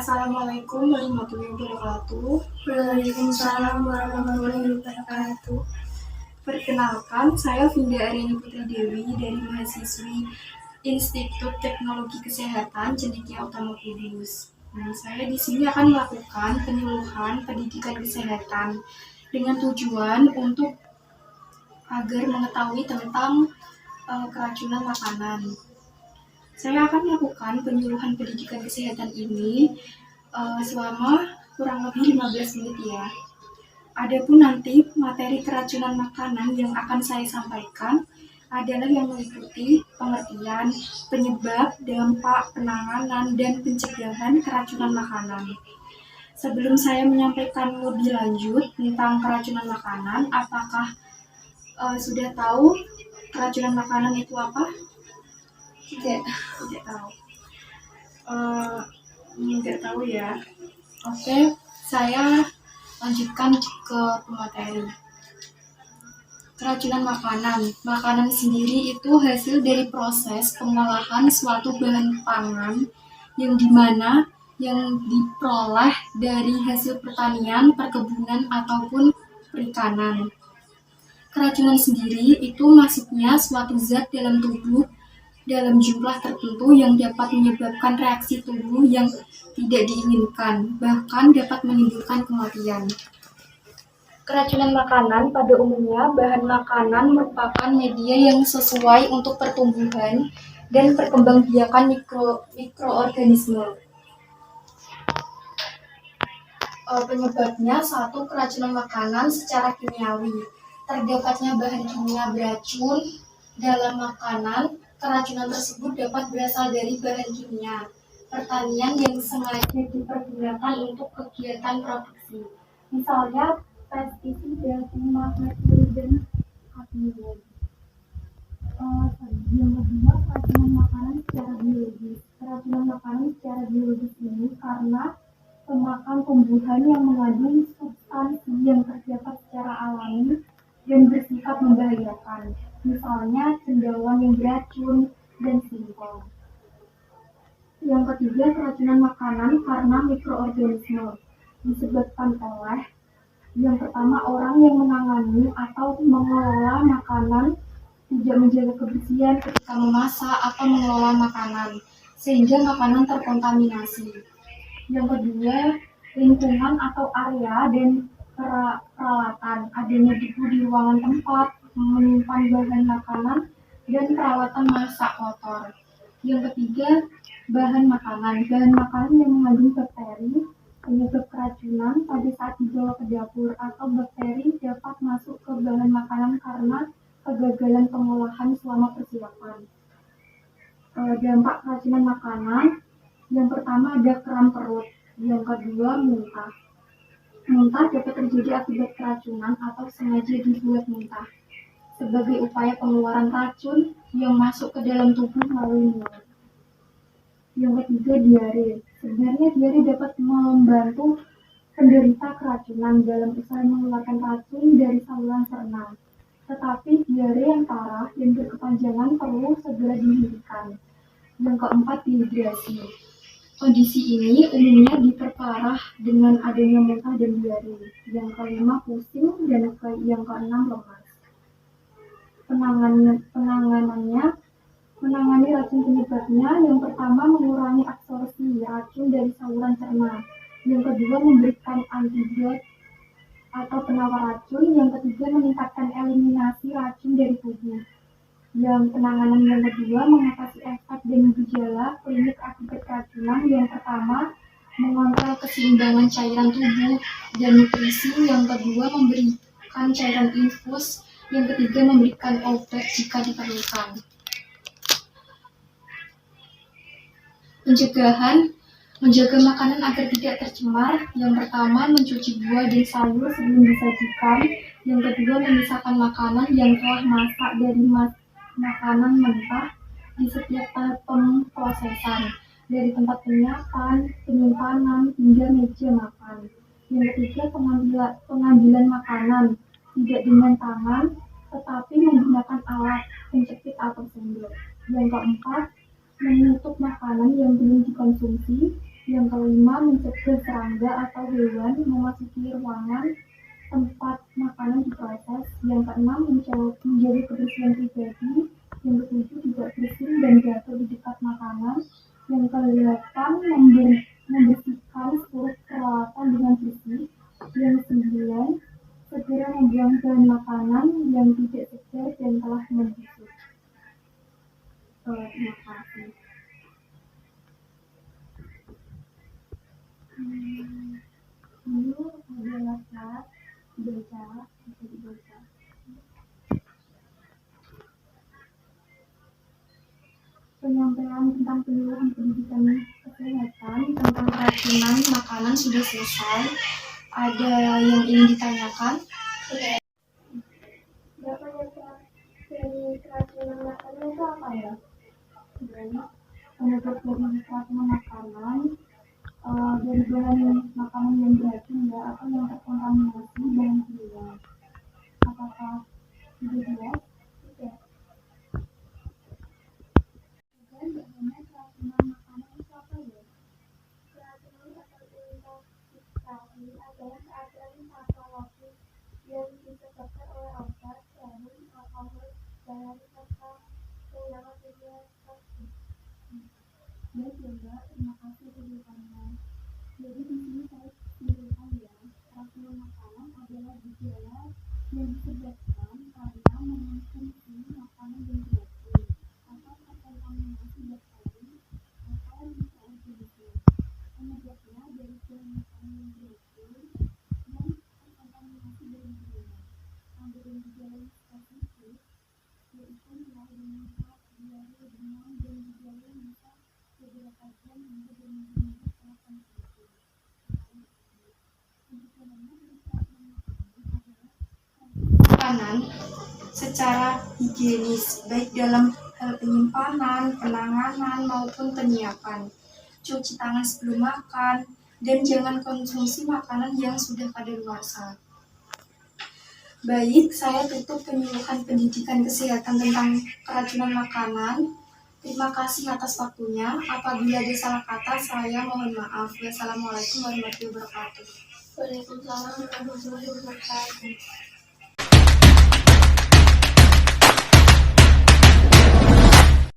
Assalamualaikum warahmatullahi wabarakatuh. Waalaikumsalam warahmatullahi wabarakatuh. Perkenalkan, saya Vinda Aryani Putri Dewi dari mahasiswi Institut Teknologi Kesehatan Cendekia Utama Kudus. Saya di sini akan melakukan penyuluhan pendidikan kesehatan dengan tujuan untuk agar mengetahui tentang keracunan makanan. Saya akan melakukan penyuluhan pendidikan kesehatan ini selama kurang lebih 15 menit ya. Adapun nanti materi keracunan makanan yang akan saya sampaikan adalah yang meliputi pengertian, penyebab, dampak, penanganan, dan pencegahan keracunan makanan. Sebelum saya menyampaikan lebih lanjut tentang keracunan makanan, apakah sudah tahu keracunan makanan itu apa? Tidak tahu. Tidak tahu ya. Oke, saya lanjutkan ke pemateri. Keracunan makanan. Makanan sendiri itu hasil dari proses pengolahan suatu bahan pangan yang dimana yang diperoleh dari hasil pertanian, perkebunan, ataupun perikanan. Keracunan sendiri itu masuknya suatu zat dalam tubuh dalam jumlah tertentu yang dapat menyebabkan reaksi tubuh yang tidak diinginkan, bahkan dapat menimbulkan kematian. Keracunan makanan pada umumnya, bahan makanan merupakan media yang sesuai untuk pertumbuhan dan perkembangbiakan mikroorganisme. Penyebabnya, satu, keracunan makanan secara kimiawi. Terdapatnya bahan kimia beracun dalam makanan. Keracunan tersebut dapat berasal dari bahan kimia pertanian yang sengaja dipergunakan untuk kegiatan produksi. Misalnya pestisida, fumigasi, dan kadmium. Yang kedua, keracunan makanan secara biologis. Keracunan makanan secara biologis ini karena pemakan tumbuhan yang mengandung substansi yang terdapat secara alami dan bersifat membahayakan. Misalnya cendawan yang beracun dan singkong. Yang ketiga, keracunan makanan karena mikroorganisme disebabkan oleh yang pertama, orang yang menangani atau mengelola makanan tidak menjaga kebersihan ketika memasak atau mengelola makanan sehingga makanan terkontaminasi. Yang kedua, lingkungan atau area dan peralatan, adanya debu di ruangan tempat menyimpan bahan makanan dan peralatan masak kotor. Yang ketiga, bahan makanan yang mengandung bakteri penyebab keracunan pada saat dibawa ke dapur, atau bakteri dapat masuk ke bahan makanan karena kegagalan pengolahan selama persiapan. Dampak keracunan makanan, yang pertama ada kram perut, yang kedua muntah. Muntah dapat terjadi akibat keracunan atau sengaja dibuat muntah sebagai upaya pengeluaran racun yang masuk ke dalam tubuh melalui mulut. Yang ketiga, diare. Sebenarnya diare dapat membantu penderita keracunan dalam usaha mengeluarkan racun dari saluran cerna. Tetapi diare yang parah dan berkepanjangan perlu segera dihentikan. Yang keempat, dehidrasi. Kondisi ini umumnya diperparah dengan adanya muntah dan diare. Yang kelima, pusing, dan yang keenam, lemas. Penanganannya, menangani racun penyebabnya, yang pertama mengurangi absorpsi racun dari saluran cerna, yang kedua memberikan antidot atau penawar racun, yang ketiga meningkatkan eliminasi racun dari tubuh. Yang penanganan yang kedua mengatasi efek dan gejala klinik akibat keracunan, yang pertama mengontrol keseimbangan cairan tubuh dan nutrisi, yang kedua memberikan cairan infus, yang ketiga memberikan obat jika diperlukan. Pencegahan, menjaga makanan agar tidak tercemar. Yang pertama, mencuci buah dan sayur sebelum disajikan. Yang kedua, memisahkan makanan yang telah masak dari makanan mentah di setiap tahap pemrosesan, dari tempat penyimpanan, hingga meja makan. Yang ketiga, pengambilan makanan tidak dengan tangan, tetapi menggunakan alat penjepit atau sendok. Yang keempat, menutup makanan yang belum dikonsumsi. Yang kelima, mencegah serangga atau hewan memasuki ruangan tempat makanan diproses. Yang keenam, menjaga kebersihan pribadi. Yang ketujuh, tidak bersin dan jatuh di dekat makanan. Yang kedelapan, membersihkan seluruh peralatan dengan bersih. Yang sembilan, segera membuang bahan makanan yang tidak segar dan telah membusuk. Terima kasih. Ini adalah saat baca, bisa dibaca. Penyampaian tentang penyuluhan pendidikan kesehatan tentang keracunan makanan sudah selesai. Ada yang ingin ditanyakan? Bahaya dari keracunan makanan itu apa ya? Sebenarnya penyebab dari keracunan makanan dari bahan makanan yang beracun ya, atau yang terkontaminasi bahan kimia. Apakah sudah jelas? Tidak. Dan bagaimana keracunan makanan itu apa ya? Keracunan atau intoxikasi adalah keadaan patologis yang disebabkan oleh obat, jarum, alkohol, dan serta kehilangan kimia toksik. Dan juga terima kasih penjelasannya. Jadi di sini saya simpulkan ya, keracunan makanan adalah gejala yang disebabkan karena mengonsumsi makanan yang beracun atau terkontaminasi bakteri atau mikroorganisme. Penyebabnya dari bahan makanan yang beracun dan terkontaminasi bahan kimia. Ada gejala yang spesifik yaitu mulai dengan diare, demam, dan gejala yang bisa beberapa jam hingga berminggu-minggu setelah konsumsi. Makanan secara higienis, baik dalam hal penyimpanan, penanganan, maupun penyiapan. Cuci tangan sebelum makan, dan jangan konsumsi makanan yang sudah kadaluarsa. Baik, saya tutup penyuluhan pendidikan kesehatan tentang keracunan makanan. Terima kasih atas waktunya. Apabila ada salah kata, saya mohon maaf. Wassalamualaikum warahmatullahi wabarakatuh. Waalaikumsalam warahmatullahi wabarakatuh.